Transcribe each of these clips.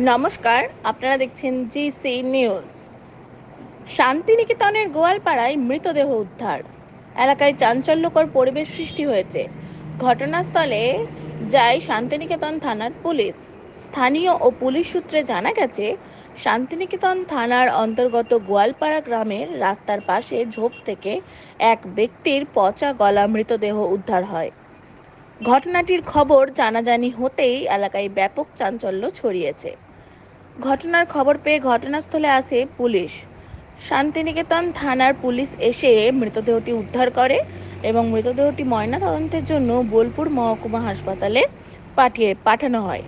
নমস্কার, আপনারা দেখছেন জিসি নিউজ। শান্তিনিকেতনের গোয়ালপাড়ায় মৃতদেহ উদ্ধার, এলাকায় চাঞ্চল্যকর পরিবেশ সৃষ্টি হয়েছে। ঘটনাস্থলে যায় শান্তিনিকেতন থানার পুলিশ। স্থানীয় ও পুলিশ সূত্রে জানা গেছে, শান্তিনিকেতন থানার অন্তর্গত গোয়ালপাড়া গ্রামের রাস্তার পাশে ঝোপ থেকে এক ব্যক্তির পচা গলা মৃতদেহ উদ্ধার হয়। ঘটনাটির খবর জানাজানি হতেই এলাকায় ব্যাপক চাঞ্চল্য ছড়িয়েছে। ঘটনার খবর পেয়ে ঘটনাস্থলে আসে পুলিশ। শান্তিনিকেতন থানার পুলিশ এসে মৃতদেহটি উদ্ধার করে এবং মৃতদেহটি ময়নাতদন্তের জন্য বোলপুর মহকুমা হাসপাতালে পাঠানো হয়।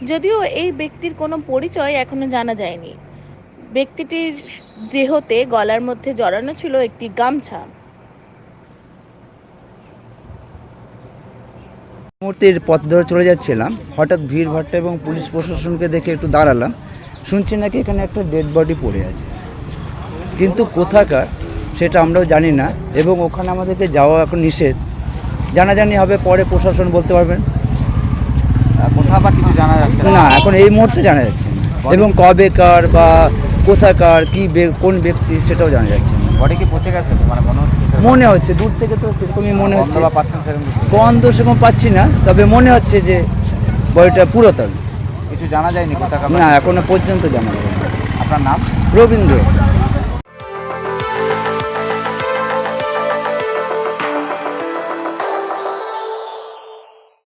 যদিও এই ব্যক্তির কোনো পরিচয় এখনো জানা যায়নি। ব্যক্তিটির দেহতে গলার মধ্যে জড়ানো ছিল একটি গামছা। মুহূর্তের পথ ধরে চলে যাচ্ছিলাম, হঠাৎ ভিড়ভাট্টা এবং পুলিশ প্রশাসনকে দেখে একটু দাঁড়ালাম। শুনছি নাকি এখানে একটা ডেড বডি পড়ে আছে, কিন্তু কোথাকার সেটা আমরাও জানি না, এবং ওখানে আমাদেরকে যাওয়া এখন নিষেধ। জানাজানি হবে, পরে প্রশাসন বলতে পারবেন। কোথাও বা কিছু জানা যাচ্ছে না, এখন এই মুহূর্তে জানা যাচ্ছে না, এবং কবেকার বা কোথাকার কি কোন ব্যক্তি সেটাও জানা যাচ্ছে না। বডি কি পচে গেছে মানে মনে হচ্ছে দূর থেকে তো সেরকমই মনে হচ্ছে। বা পাচ্ছেন সেরকম কিছু? গন্ধ সেরকম পাচ্ছি না, তবে মনে হচ্ছে যে বডিটা পুরাতন। কিছু জানা যায়নি কোথাকার? না, এখনো পর্যন্ত জানা যায়নি। আপনার নাম? রবীন্দ্র।